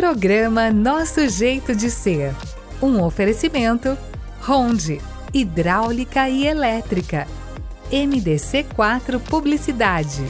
Programa Nosso Jeito de Ser. Um oferecimento Ronde, Hidráulica e Elétrica. MDC4 Publicidade.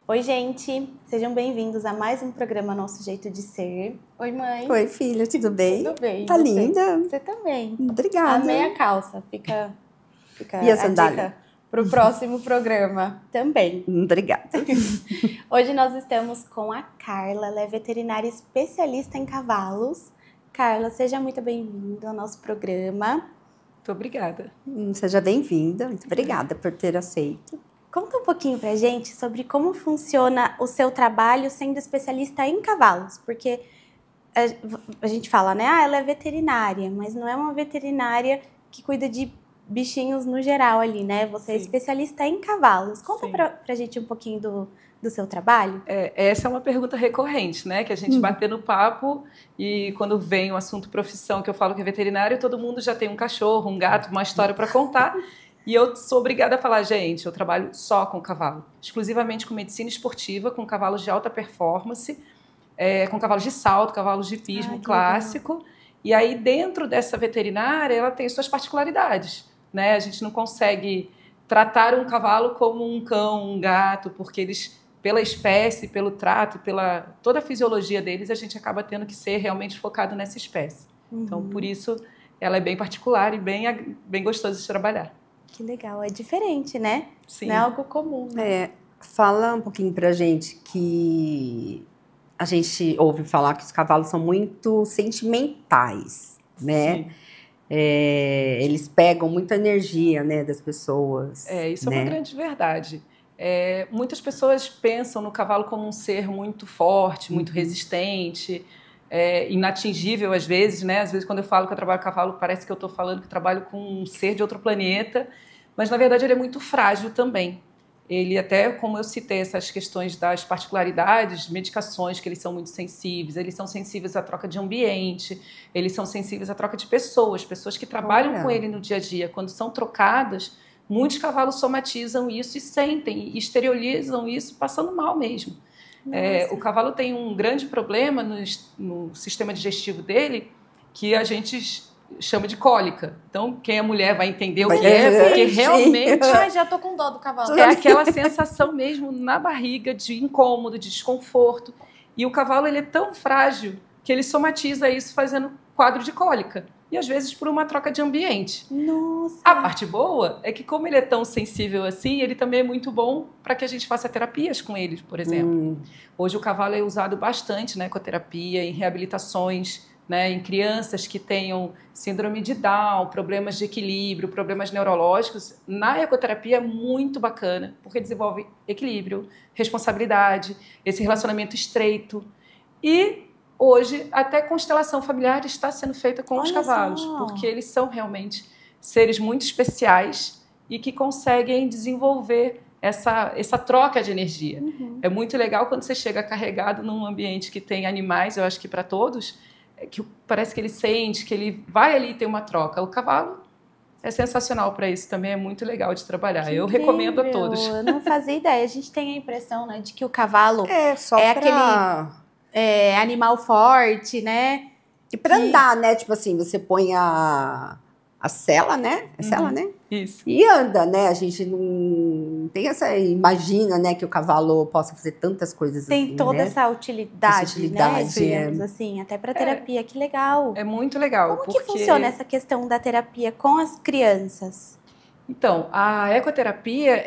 Oi, gente! Sejam bem-vindos a mais um programa Nosso Jeito de Ser. Oi, mãe! Oi, filha, tudo bem? Tudo bem. Tá linda. Você também. Obrigada. Amei a calça. Fica E a a sandália? dica pro próximo programa também. Obrigada. Hoje nós estamos com a Carla, ela é veterinária especialista em cavalos. Carla, seja muito bem-vinda ao nosso programa. Muito obrigada. Seja bem-vinda. Muito obrigada por ter aceito. Conta um pouquinho pra gente sobre como funciona o seu trabalho sendo especialista em cavalos, porque a gente fala, né? Ah, ela é veterinária, mas não é uma veterinária que cuida de bichinhos no geral ali, né? Você é especialista em cavalos. Conta pra gente um pouquinho do seu trabalho. Essa é uma pergunta recorrente, né? Que a gente bate no papo e quando vem o assunto profissão, que eu falo que é veterinário, todo mundo já tem um cachorro, um gato, uma história para contar. E eu sou obrigada a falar, gente, eu trabalho só com cavalo, exclusivamente com medicina esportiva, com cavalos de alta performance, com cavalos de salto, cavalos de hipismo clássico. Legal. E aí, dentro dessa veterinária, ela tem suas particularidades, né? A gente não consegue tratar um cavalo como um cão, um gato, porque eles, pela espécie, pelo trato, pela toda a fisiologia deles, a gente acaba tendo que ser realmente focado nessa espécie. Então, por isso, ela é bem particular e bem gostosa de trabalhar. Que legal, é diferente, né? Sim. Não é algo comum. Né? Fala um pouquinho pra gente que a gente ouve falar que os cavalos são muito sentimentais, né? Sim. Eles pegam muita energia, né, das pessoas. Isso é uma grande verdade. Muitas pessoas pensam no cavalo como um ser muito forte, muito resistente, inatingível às vezes, né? Às vezes quando eu falo que eu trabalho com cavalo, parece que eu estou falando que eu trabalho com um ser de outro planeta, mas na verdade ele é muito frágil também. Ele até, como eu citei, essas questões das particularidades, medicações, que eles são muito sensíveis, eles são sensíveis à troca de ambiente, eles são sensíveis à troca de pessoas que trabalham com ele no dia a dia. Quando são trocadas, muitos cavalos somatizam isso e sentem, e exteriorizam isso passando mal mesmo. O cavalo tem um grande problema no sistema digestivo dele, que a gente chama de cólica. Então, quem é mulher vai entender o que é, porque realmente... Ai, já tô com dó do cavalo. É aquela sensação mesmo na barriga de incômodo, de desconforto. E o cavalo ele é tão frágil que ele somatiza isso fazendo quadro de cólica. E às vezes por uma troca de ambiente. Nossa! A parte boa é que como ele é tão sensível assim, ele também é muito bom para que a gente faça terapias com ele, por exemplo. Hoje o cavalo é usado bastante na ecoterapia, em reabilitações, né, em crianças que tenham síndrome de Down, problemas de equilíbrio, problemas neurológicos. Na ecoterapia é muito bacana, porque desenvolve equilíbrio, responsabilidade, esse relacionamento estreito. E hoje, até constelação familiar está sendo feita com os cavalos, porque eles são realmente seres muito especiais e que conseguem desenvolver essa troca de energia. É muito legal quando você chega carregado num ambiente que tem animais, eu acho que para todos, que parece que ele sente, que ele vai ali ter uma troca. O cavalo é sensacional para isso, também é muito legal de trabalhar. Eu recomendo a todos. Eu não fazia ideia, a gente tem a impressão, né, de que o cavalo aquele animal forte, né? E pra andar, né? Tipo assim, você põe a sela, né? É sela, né? Isso. E anda, né? A gente não tem essa... Imagina, né? Que o cavalo possa fazer tantas coisas assim, tem toda essa utilidade, né? Digamos assim, até pra terapia. Que legal. É muito legal. Como que funciona essa questão da terapia com as crianças? Então, a ecoterapia,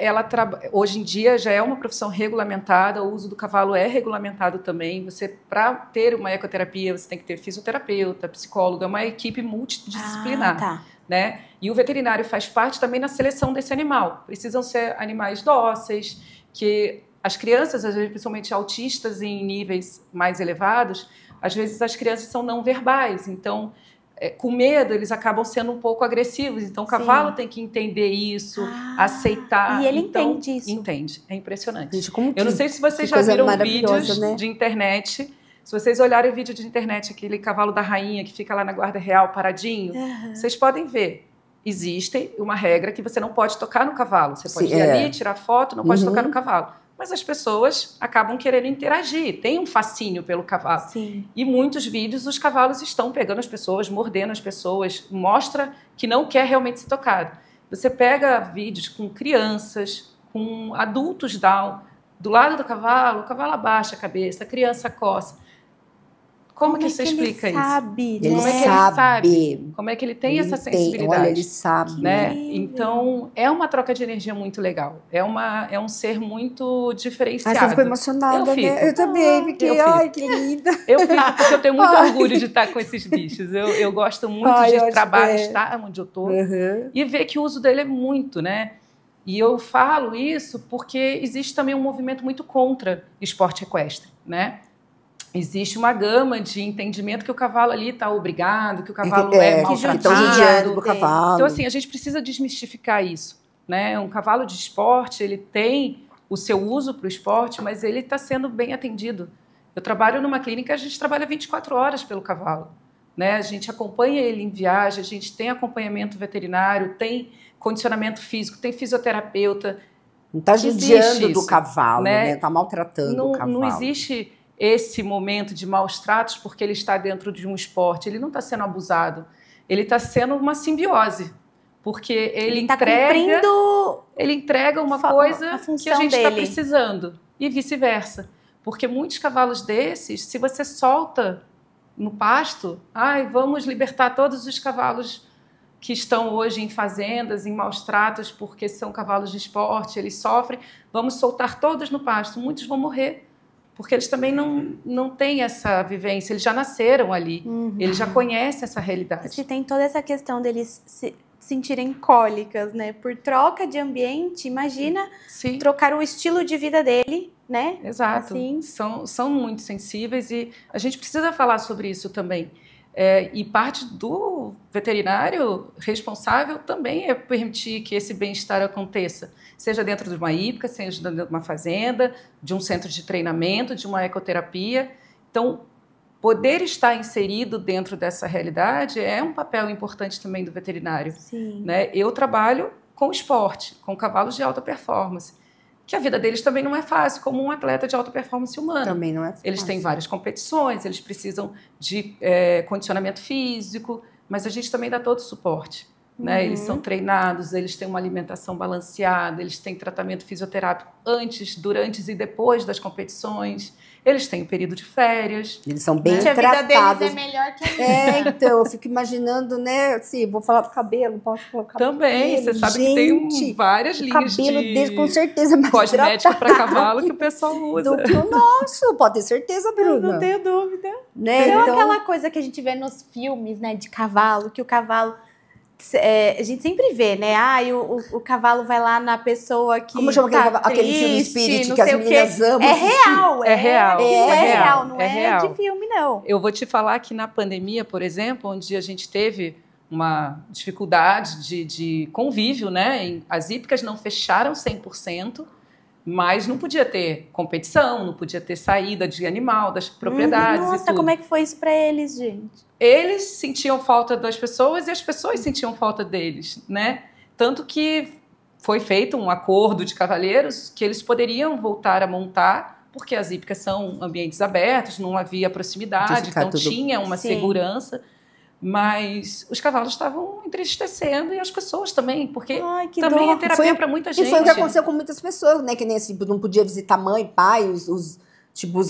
hoje em dia já é uma profissão regulamentada, o uso do cavalo é regulamentado também. Para ter uma ecoterapia, você tem que ter fisioterapeuta, psicólogo, é uma equipe multidisciplinar. Né? E o veterinário faz parte também na seleção desse animal. Precisam ser animais dóceis, que as crianças, às vezes, principalmente autistas em níveis mais elevados, às vezes as crianças são não verbais, então com medo, eles acabam sendo um pouco agressivos. Então, o cavalo tem que entender isso, aceitar. E ele então, entende isso. Entende. É impressionante. Gente, como Eu não que- sei se vocês que já coisa viram maravilhosa, vídeos né? de internet. Se vocês olharem vídeo de internet, aquele cavalo da rainha que fica lá na guarda real paradinho, vocês podem ver. Existe uma regra que você não pode tocar no cavalo. Você pode ir ali, tirar foto, não pode tocar no cavalo. Mas as pessoas acabam querendo interagir, tem um fascínio pelo cavalo. Sim. E muitos vídeos os cavalos estão pegando as pessoas, mordendo as pessoas, mostra que não quer realmente ser tocado. Você pega vídeos com crianças, com adultos Down, do lado do cavalo, o cavalo abaixa a cabeça, a criança coça. Como que você explica isso? Sabe, Ele Como é que ele sabe? Como é que ele tem essa sensibilidade? Olha, ele sabe. Né? Então, é uma troca de energia muito legal. É um ser muito diferenciado. Ai, você ficou emocionada, Eu fico. né? Eu também, porque, Eu fico. ai, que linda. Eu fico porque eu tenho muito orgulho de estar com esses bichos. Eu gosto muito Ai, eu de acho trabalhar, que é. estar onde eu estou Uhum. e ver que o uso dele é muito, né? E eu falo isso porque existe também um movimento muito contra esporte equestre, né? Existe uma gama de entendimento que o cavalo ali está obrigado, que o cavalo é que estão maltratado. judiando do cavalo. Então, assim, a gente precisa desmistificar isso, né? Um cavalo de esporte, ele tem o seu uso para o esporte, mas ele está sendo bem atendido. Eu trabalho numa clínica, a gente trabalha 24 horas pelo cavalo, né? A gente acompanha ele em viagem, a gente tem acompanhamento veterinário, tem condicionamento físico, tem fisioterapeuta. Não está Existe judiando do isso, cavalo, né? né? Está maltratando o cavalo. Não existe esse momento de maus tratos porque ele está dentro de um esporte. Ele não está sendo abusado. Ele está sendo uma simbiose. Porque ele tá entrega, cumprindo ele entrega uma a coisa função que a gente está dele. precisando. E vice-versa. Porque muitos cavalos desses, se você solta no pasto, vamos libertar todos os cavalos que estão hoje em fazendas, em maus tratos, porque são cavalos de esporte, eles sofrem, vamos soltar todos no pasto. Muitos vão morrer. Porque eles também não têm essa vivência, eles já nasceram ali, eles já conhecem essa realidade. Se tem toda essa questão deles se sentirem cólicas, né? Por troca de ambiente, imagina Sim, trocar o estilo de vida dele, né? exato. Assim. São muito sensíveis e a gente precisa falar sobre isso também. E parte do veterinário responsável também é permitir que esse bem-estar aconteça, seja dentro de uma hípica, seja dentro de uma fazenda, de um centro de treinamento, de uma ecoterapia. Então, poder estar inserido dentro dessa realidade é um papel importante também do veterinário. Sim. Né? Eu trabalho com esporte, com cavalos de alta performance, que a vida deles também não é fácil, como um atleta de alta performance humana. Também não é fácil. Eles têm várias competições, eles precisam de condicionamento físico, mas a gente também dá todo o suporte. Né? Eles são treinados, eles têm uma alimentação balanceada, eles têm tratamento fisioterápico antes, durante e depois das competições, eles têm o período de férias. Eles são bem Gente, a vida tratados. deles é melhor que a minha. Então, eu fico imaginando, né? Assim, vou falar do cabelo, posso colocar Também, você sabe que tem várias o linhas cabelo de dele, com certeza, é mais cosmético para tratado cavalo que o pessoal usa. do que o nosso, pode ter certeza, Bruna. Não tenho dúvida. Né? Não Então, aquela coisa que a gente vê nos filmes, né, de cavalo, que o cavalo... a gente sempre vê, né? O cavalo vai lá na pessoa que como chama tá aquele filme triste, Spirit não que as sei o quê. meninas amam? É real, É real, é real, não é é real. de filme, não. Eu vou te falar que na pandemia, por exemplo, onde a gente teve uma dificuldade de convívio, né? As hípicas não fecharam 100%, mas não podia ter competição, não podia ter saída de animal das propriedades e Nossa, tudo. como é que foi isso pra eles, gente? Eles sentiam falta das pessoas e as pessoas sentiam falta deles, né? Tanto que foi feito um acordo de cavalheiros que eles poderiam voltar a montar, porque as hípicas são ambientes abertos, não havia proximidade, então tinha uma segurança, mas os cavalos estavam entristecendo e as pessoas também, porque também é terapia para muita gente. E foi o que aconteceu com muitas pessoas, né? Que nem assim, não podia visitar mãe, pai, os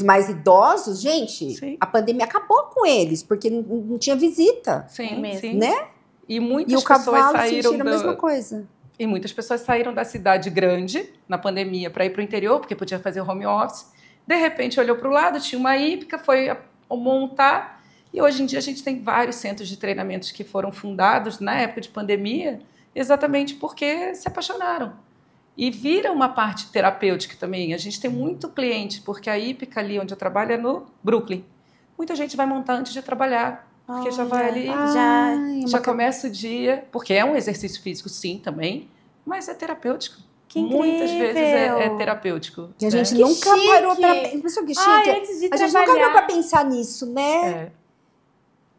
mais idosos, gente, Sim. a pandemia acabou com eles, porque não tinha visita. Sim, mesmo. sim. Né? E muitas E o pessoas cavalo saíram sentiram a mesma coisa. E muitas pessoas saíram da cidade grande na pandemia para ir para o interior, porque podia fazer home office. De repente olhou para o lado, tinha uma hípica, foi montar. E hoje em dia a gente tem vários centros de treinamentos que foram fundados na época de pandemia, exatamente porque se apaixonaram. E vira uma parte terapêutica também. A gente tem muito cliente, porque a hípica ali onde eu trabalho é no Brooklyn. Muita gente vai montar antes de trabalhar, Porque já vai ali, já começa o dia, porque é um exercício físico, sim, também, mas é terapêutico. Que incrível. Muitas vezes é terapêutico. E a gente Que nunca chique. parou pra... Pessoal, que chique. Antes de A gente nunca parou trabalhar. pra pensar nisso, né?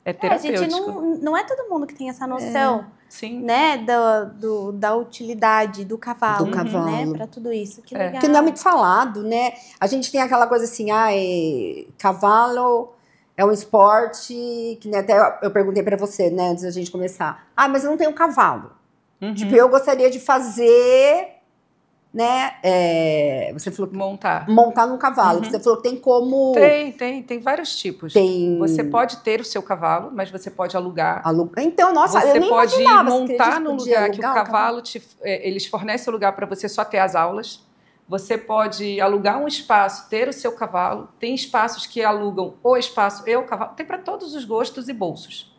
É terapêutico. Gente, não é todo mundo que tem essa noção, Sim. né, da utilidade do cavalo, Do cavalo. né, para tudo isso. Que legal. Porque não é muito falado, né? A gente tem aquela coisa assim, cavalo é um esporte, que né, até eu perguntei pra você, né, antes da gente começar. Mas eu não tenho cavalo. Uhum. Tipo, eu gostaria de fazer, né, você falou que montar num cavalo. Você falou que tem como... Tem vários tipos. Tem... Você pode ter o seu cavalo, mas você pode alugar. Então, nossa, você eu nem pode imaginava, montar no lugar que o alugar cavalo eles fornecem o lugar para você só ter as aulas. Você pode alugar um espaço, ter o seu cavalo. Tem espaços que alugam o espaço e o cavalo. Tem para todos os gostos e bolsos.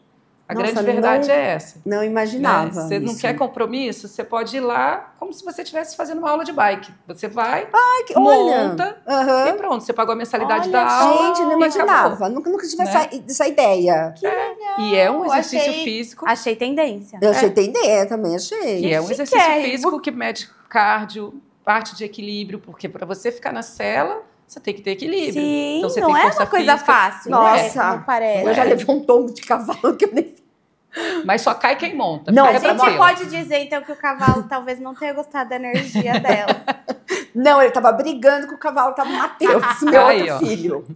A grande verdade é essa. Não imaginava. Né? Você não quer compromisso? Você pode ir lá como se você estivesse fazendo uma aula de bike. Você vai, monta e pronto. Você pagou a mensalidade da aula. Gente, não imaginava. Nunca tive essa ideia. Que legal. E é um exercício físico. Achei tendência. Eu achei tendência, também achei. E é um exercício físico que mede cardio, parte de equilíbrio, porque para você ficar na sela, você tem que ter equilíbrio. Sim, então, você não tem é força uma coisa física. fácil. Nossa, não parece. Eu já levei um tombo de cavalo que eu nem... Mas só cai quem monta. Não, A gente tranquilo. pode dizer, então, que o cavalo talvez não tenha gostado da energia dela. Não, ele tava brigando com o cavalo, tava Matheus, meu Aí, outro filho.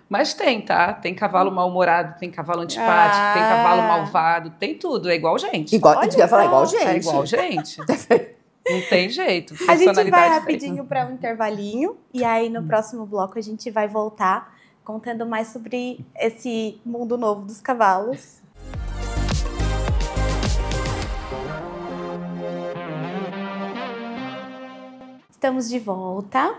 Mas tem, tá? Tem cavalo mal-humorado, tem cavalo antipático, tem cavalo malvado, tem tudo. É igual gente. Igual, eu ia falar igual gente. É igual gente. Não tem jeito. A gente vai Personalidade rapidinho para um intervalinho. E aí, no próximo bloco, a gente vai voltar contando mais sobre esse mundo novo dos cavalos. Estamos de volta.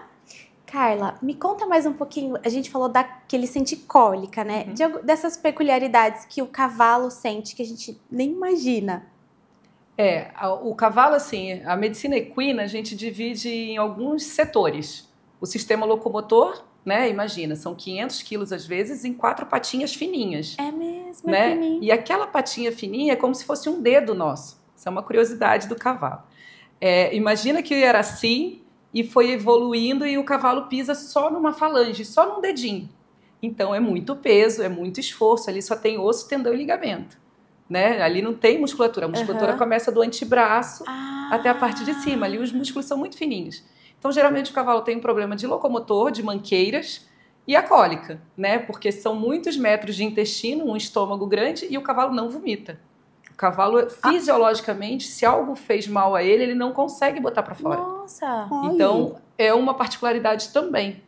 Carla, me conta mais um pouquinho. A gente falou que ele sente cólica, né? Dessas peculiaridades que o cavalo sente que a gente nem imagina. O cavalo, assim, a medicina equina a gente divide em alguns setores. O sistema locomotor, né? Imagina, são 500 quilos às vezes em 4 patinhas fininhas. É mesmo, né? é fininho. E aquela patinha fininha é como se fosse um dedo nosso. Isso é uma curiosidade do cavalo. Imagina que era assim e foi evoluindo e o cavalo pisa só numa falange, só num dedinho. Então é muito peso, é muito esforço, ali só tem osso, tendão e ligamento. Né? Ali não tem musculatura, a musculatura começa do antebraço até a parte de cima, ali os músculos são muito fininhos. Então geralmente o cavalo tem um problema de locomotor, de manqueiras e a cólica, né? Porque são muitos metros de intestino, um estômago grande e o cavalo não vomita. O cavalo, fisiologicamente, se algo fez mal a ele, ele não consegue botar para fora. Nossa! Então, é uma particularidade também.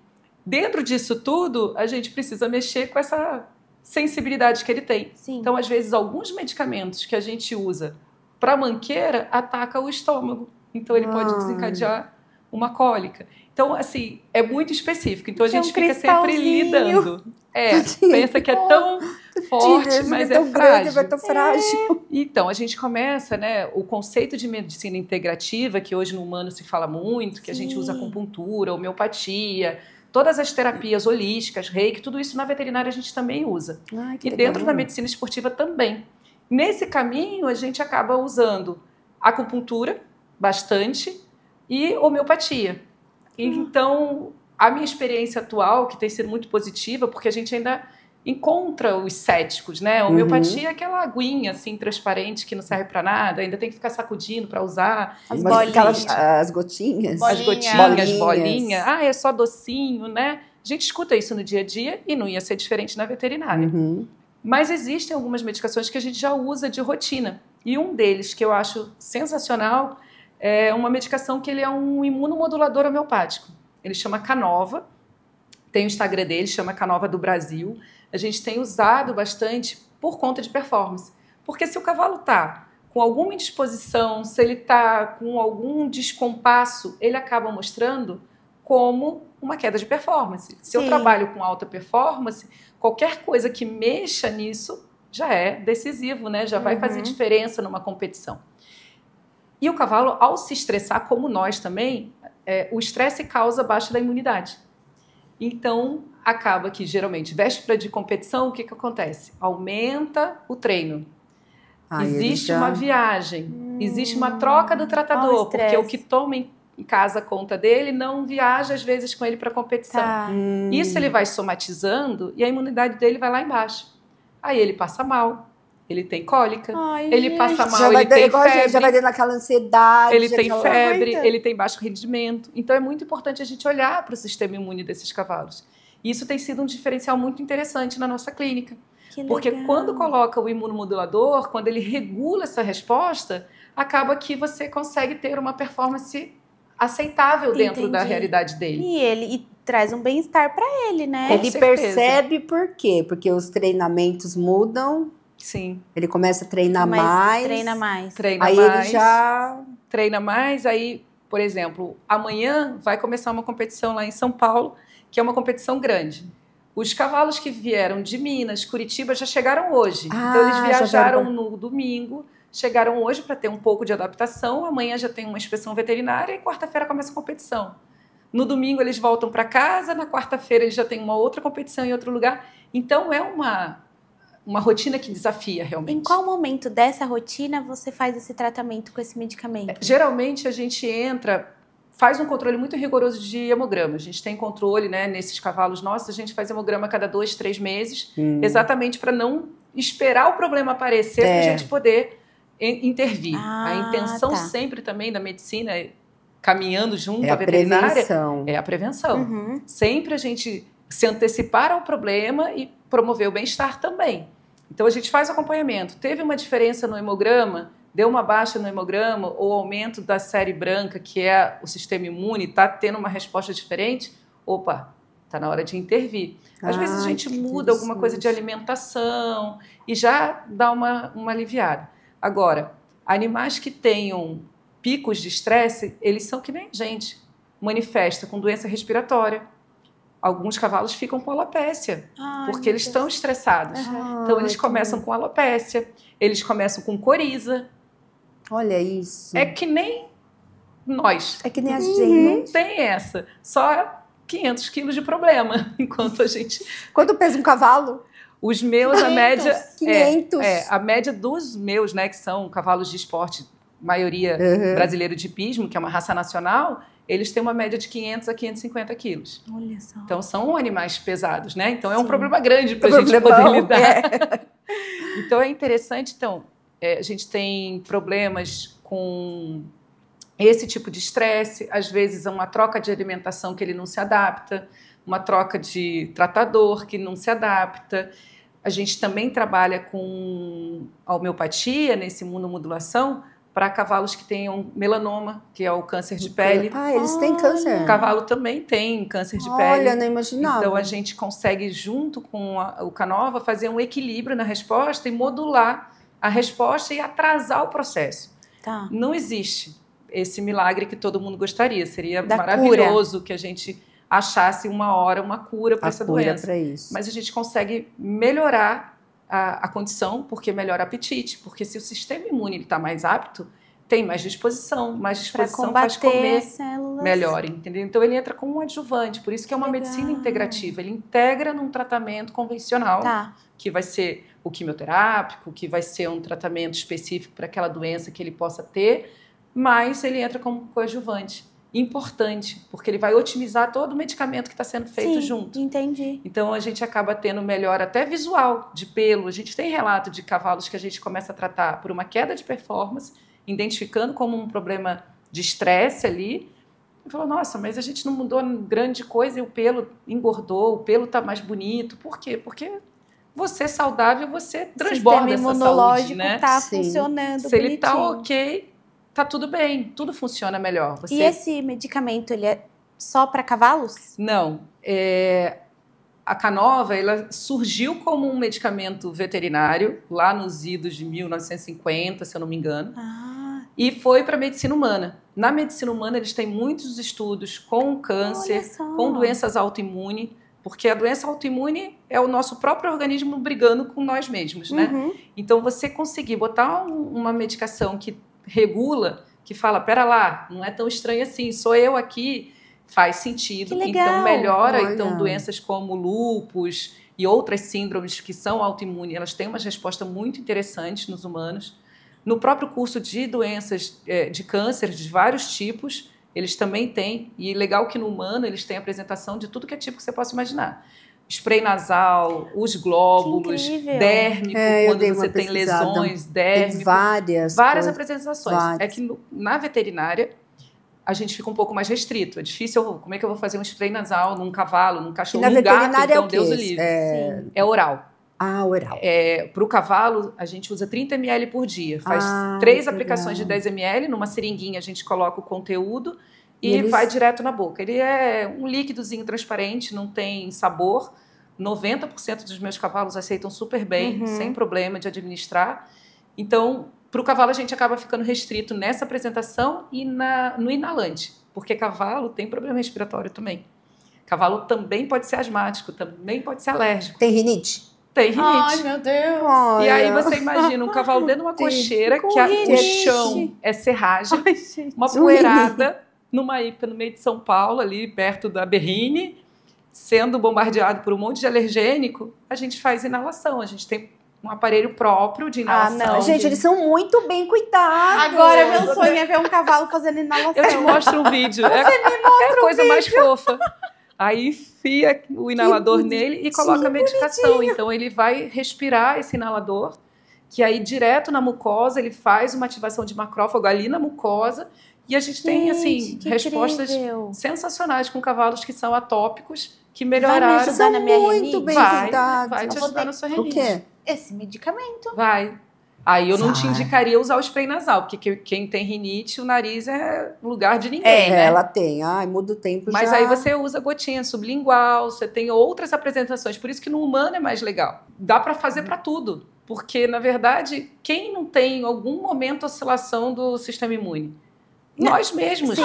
Dentro disso tudo, a gente precisa mexer com essa sensibilidade que ele tem. Sim. Então, às vezes, alguns medicamentos que a gente usa para manqueira atacam o estômago. Então, ele pode desencadear uma cólica. Então, assim, é muito específico. Então, a gente fica sempre lidando. Pensa que é tão forte, mas é frágil. Vai tão frágil. Então, a gente começa, né, o conceito de medicina integrativa, que hoje no humano se fala muito, que a gente usa acupuntura, homeopatia, todas as terapias holísticas, reiki, tudo isso na veterinária a gente também usa. E dentro da medicina esportiva também. Nesse caminho, a gente acaba usando acupuntura, bastante, e homeopatia. Então, a minha experiência atual, que tem sido muito positiva, porque a gente ainda encontra os céticos, né? A homeopatia é aquela aguinha, assim, transparente, que não serve para nada, ainda tem que ficar sacudindo para usar. As bolinhas. As gotinhas. As gotinhas, bolinha. É só docinho, né? A gente escuta isso no dia a dia e não ia ser diferente na veterinária. Mas existem algumas medicações que a gente já usa de rotina. E um deles, que eu acho sensacional, é uma medicação que ele é um imunomodulador homeopático. Ele chama Canova. Tem o Instagram dele, chama Canova do Brasil. A gente tem usado bastante por conta de performance. Porque se o cavalo está com alguma indisposição, se ele está com algum descompasso, ele acaba mostrando como uma queda de performance. Se eu trabalho com alta performance, qualquer coisa que mexa nisso já é decisivo, né? Já vai fazer diferença numa competição. E o cavalo, ao se estressar, como nós também, o estresse causa baixa da imunidade. Então, acaba que, geralmente, véspera de competição, o que acontece? Aumenta o treino. Existe uma viagem, existe uma troca do tratador, porque o que toma em casa conta dele não viaja, às vezes, com ele para competição. Isso ele vai somatizando e a imunidade dele vai lá embaixo. Aí ele passa mal. Ele tem cólica, ele passa mal, ele tem febre. Já vai dando aquela ansiedade. Ele tem febre, ele tem baixo rendimento. Então, é muito importante a gente olhar para o sistema imune desses cavalos. E isso tem sido um diferencial muito interessante na nossa clínica. Porque quando coloca o imunomodulador, quando ele regula essa resposta, acaba que você consegue ter uma performance aceitável dentro da realidade dele. E traz um bem-estar para ele, né? Ele percebe por quê? Porque os treinamentos mudam. Sim. Ele começa a treinar mais. Treina mais. Aí ele já... Treina mais, aí, por exemplo, amanhã vai começar uma competição lá em São Paulo, que é uma competição grande. Os cavalos que vieram de Minas, Curitiba, já chegaram hoje. Então, eles viajaram no domingo, chegaram hoje para ter um pouco de adaptação, amanhã já tem uma inspeção veterinária e quarta-feira começa a competição. No domingo, eles voltam para casa, na quarta-feira eles já têm uma outra competição em outro lugar. Então, é uma rotina que desafia realmente. Em qual momento dessa rotina você faz esse tratamento com esse medicamento? Geralmente a gente faz um controle muito rigoroso de hemograma. A gente tem controle, né, nesses cavalos nossos, a gente faz hemograma a cada 2, 3 meses, exatamente para não esperar o problema aparecer para a gente poder intervir. A intenção sempre também da medicina, caminhando junto à veterinária, é a prevenção. Sempre a gente se antecipar ao problema e promover o bem-estar também. Então, a gente faz o acompanhamento. Teve uma diferença no hemograma, deu uma baixa no hemograma, ou aumento da série branca, que é o sistema imune, está tendo uma resposta diferente, opa, está na hora de intervir. Às vezes a gente muda alguma coisa de alimentação e já dá uma aliviada. Agora, animais que tenham picos de estresse, eles são que nem a gente, manifesta com doença respiratória. Alguns cavalos ficam com alopécia, porque eles estão estressados. Então, eles começam com alopécia, eles começam com coriza. Olha isso. É que nem nós. É que nem a gente. Não tem essa. Só 500 quilos de problema, enquanto a gente... Quanto pesa um cavalo? Os meus, 500, a média... 500. A média dos meus, né, que são cavalos de esporte, maioria brasileiro de hipismo, que é uma raça nacional... Eles têm uma média de 500 a 550 quilos. Olha só. Então, são animais pesados, né? Então, é um problema grande para a gente poder lidar. Então, é interessante. Então, a gente tem problemas com esse tipo de estresse. Às vezes, é uma troca de alimentação que ele não se adapta. Uma troca de tratador que não se adapta. A gente também trabalha com a homeopatia, nesse imunomodulação, para cavalos que tenham melanoma, que é o câncer de pele. Eles têm câncer. O cavalo também tem câncer de pele. Olha, não imaginava. Então, a gente consegue, junto com o Canova, fazer um equilíbrio na resposta e modular a resposta e atrasar o processo. Não existe esse milagre que todo mundo gostaria. Seria maravilhoso que a gente achasse uma hora uma cura para essa doença. Pra isso. Mas a gente consegue melhorar a condição, porque melhora o apetite, porque se o sistema imune está mais apto, tem mais disposição faz comer melhor, entendeu? Então ele entra como um adjuvante, por isso que é uma medicina integrativa, ele integra num tratamento convencional, que vai ser o quimioterápico, que vai ser um tratamento específico para aquela doença que ele possa ter, mas ele entra como coadjuvante. Importante, porque ele vai otimizar todo o medicamento que está sendo feito junto. Entendi. Então, a gente acaba tendo melhor até visual de pelo. A gente tem relato de cavalos que a gente começa a tratar por uma queda de performance, identificando como um problema de estresse ali. E falou, nossa, mas a gente não mudou grande coisa e o pelo engordou, o pelo está mais bonito. Por quê? Porque você saudável, você transborda essa saúde, né? O sistema imunológico está funcionando Se ele está ok, tá tudo bem, tudo funciona melhor. E esse medicamento, ele é só para cavalos? Não. A Canova, ela surgiu como um medicamento veterinário, lá nos idos de 1950, se eu não me engano, e foi para a medicina humana. Na medicina humana, eles têm muitos estudos com câncer, com doenças autoimunes, porque a doença autoimune é o nosso próprio organismo brigando com nós mesmos, né? Então, você conseguir botar uma medicação que regula, que fala, pera lá, não é tão estranho assim, sou eu aqui faz sentido. Que legal. Então melhora Olha. então, doenças como lúpus e outras síndromes que são autoimunes, elas têm uma resposta muito interessante nos humanos. No próprio curso de doenças de câncer de vários tipos, eles também têm, e legal que no humano eles têm apresentação de tudo que é tipo que você possa imaginar. Spray nasal, os glóbulos, Que incrível. dérmico, eu quando dei uma você tem pesquisada. lesões, Tem dérmico. várias Várias coisas. apresentações. Várias. É que na veterinária a gente fica um pouco mais restrito. É difícil, como é que eu vou fazer um spray nasal num cavalo, num E cachorro, na num gato, veterinária então é o quê? Deus o livre. É oral. Ah, oral. Para o cavalo, a gente usa 30 ml por dia. Faz Ah, 3 que aplicações legal. de 10 ml, numa seringuinha a gente coloca o conteúdo E e eles- vai direto na boca. Ele é um líquidozinho transparente, não tem sabor. 90% dos meus cavalos aceitam super bem, sem problema de administrar. Então, para o cavalo a gente acaba ficando restrito nessa apresentação e no inalante, porque cavalo tem problema respiratório também. Cavalo também pode ser asmático, também pode ser alérgico. Tem rinite? Tem rinite. Ai, meu Deus. E aí Olha. você imagina um cavalo dentro de uma Sim. cocheira Com que o rinite. chão é serragem, Ai, gente. uma poeirada numa IPA no meio de São Paulo, ali perto da Berrine, sendo bombardeado por um monte de alergênico, a gente faz inalação. A gente tem um aparelho próprio de inalação. não. Gente, eles são muito bem cuidados. Agora meu sonho é ver um cavalo fazendo inalação. Eu te mostro um vídeo. É a coisa mais fofa. Aí enfia o inalador nele e coloca a medicação. Então ele vai respirar esse inalador, que aí direto na mucosa ele faz uma ativação de macrófago ali na mucosa. E a gente tem assim que respostas incrível. sensacionais com cavalos que são atópicos, que Vai me melhoraram. ajudar São na minha muito rinite? bem Vai cuidados. te ajudar na sua O rinite. quê? Esse medicamento. Vai. Aí eu não te Vai. indicaria usar o spray nasal, porque quem tem rinite, o nariz é lugar de ninguém, É, né? ela tem. Ai, muda o tempo Mas já. aí você usa gotinha sublingual, você tem outras apresentações, por isso que no humano é mais legal. Dá pra fazer pra tudo, porque na verdade, quem não tem em algum momento oscilação do sistema imune? Nós mesmos. Sim,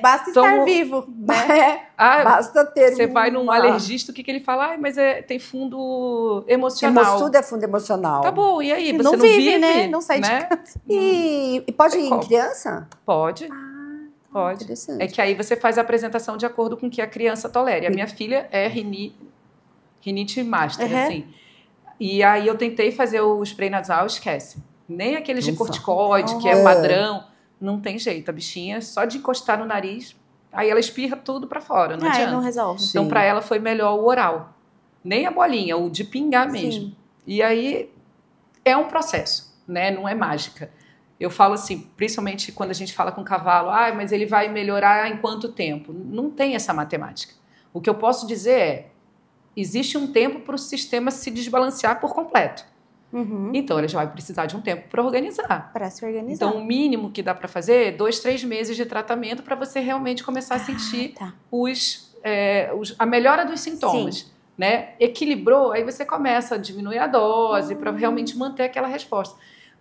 basta estar Somos- vivo, né? É, Ah, basta ter você vai num uma- alergista, o que ele fala? Mas tem fundo emocional. Tudo é fundo emocional. Tá bom, e aí? E Você não não vive, vive, né? Não sai de casa. E pode Tem ir em como. criança? Pode. Pode. Interessante. É que aí você faz a apresentação de acordo com o que a criança tolere. A minha filha é rinite master, Uhum. assim. E aí eu tentei fazer o spray nasal, esquece. Nem aqueles de Ufa. corticoide, que é padrão, não tem jeito. A bichinha, só de encostar no nariz, aí ela espirra tudo pra fora, não adianta. não resolve. Sim. Então, pra ela foi melhor o oral. Nem a bolinha, o de pingar mesmo. Sim. E aí é um processo, né? Não é mágica. Eu falo assim, principalmente quando a gente fala com o cavalo, mas ele vai melhorar em quanto tempo? Não tem essa matemática. O que eu posso dizer é, existe um tempo para o sistema se desbalancear por completo. Uhum. Então, ele já vai precisar de um tempo para organizar. Para se organizar. Então, o mínimo que dá para fazer é 2, 3 meses de tratamento para você realmente começar a sentir tá. a melhora dos sintomas. Né? Equilibrou, aí você começa a diminuir a dose para realmente manter aquela resposta.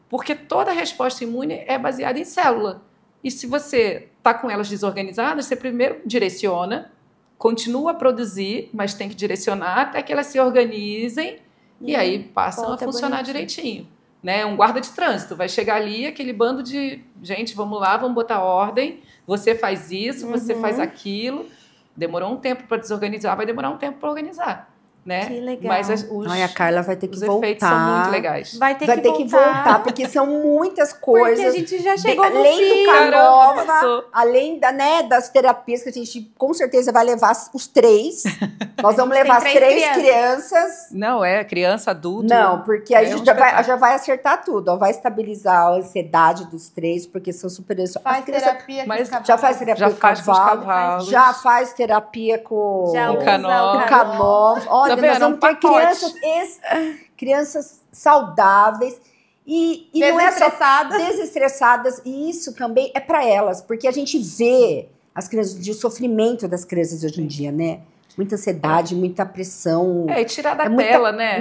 Porque toda resposta imune é baseada em célula. E se você está com elas desorganizadas, você primeiro direciona, continua a produzir, mas tem que direcionar até que elas se organizem e aí passam a volta funcionar bonitinho. direitinho. Né? Um guarda de trânsito vai chegar ali, aquele bando de gente, vamos lá, vamos botar ordem, você faz isso, você faz aquilo. Demorou um tempo para desorganizar, vai demorar um tempo para organizar. Né? Que legal. Mas Ai, a Carla vai ter que os voltar. efeitos são muito legais. Vai ter Vai ter que voltar, porque são muitas coisas. Porque a gente já chegou no além fim. do Caramba, Canova, passou. além das terapias que a gente com certeza vai levar os 3. Nós vamos levar as Tem 3 três crianças. Não, criança, adulto. Não, porque a É gente um já espetáculo. vai acertar tudo. Ó, vai estabilizar a ansiedade dos 3, porque são super... Faz as crianças terapia com mas os cavalos. já faz terapia Já com faz com os cavalo, cavalos. já faz terapia com Já O usa Canova. o o Canova. Olha, Tá vendo? nós vamos Um ter pacote. crianças saudáveis e não é só Desestressada. desestressadas, e isso também é para elas, porque a gente vê as crianças, o sofrimento das crianças hoje em dia, né? Muita ansiedade, muita pressão. E tirar da muita- tela, né?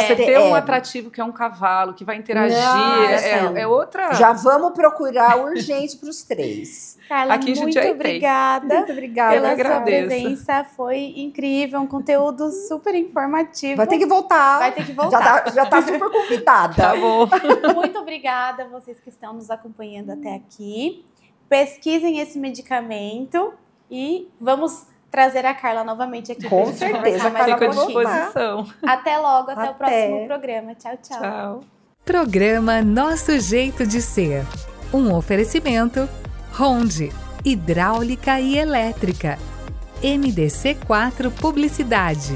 Você ter um atrativo que é um cavalo, que vai interagir, Não, é outra... Já vamos procurar urgente para os 3. Carla, Aqui em muito Jundiaí tem. obrigada Muito obrigada. pela sua agradeço. presença. Foi incrível, um conteúdo super informativo. Vai ter que voltar. Vai ter que voltar. Já tá super convidada. Tá bom. Muito obrigada a vocês que estão nos acompanhando até aqui. Pesquisem esse medicamento E vamos trazer a Carla novamente aqui. Com pra gente certeza, conversar mais Fico à um pouquinho. disposição. Até logo, até o Até. próximo programa. Tchau, tchau. Tchau. Programa Nosso Jeito de Ser. Um oferecimento Ronde, hidráulica e elétrica. MDC4 Publicidade.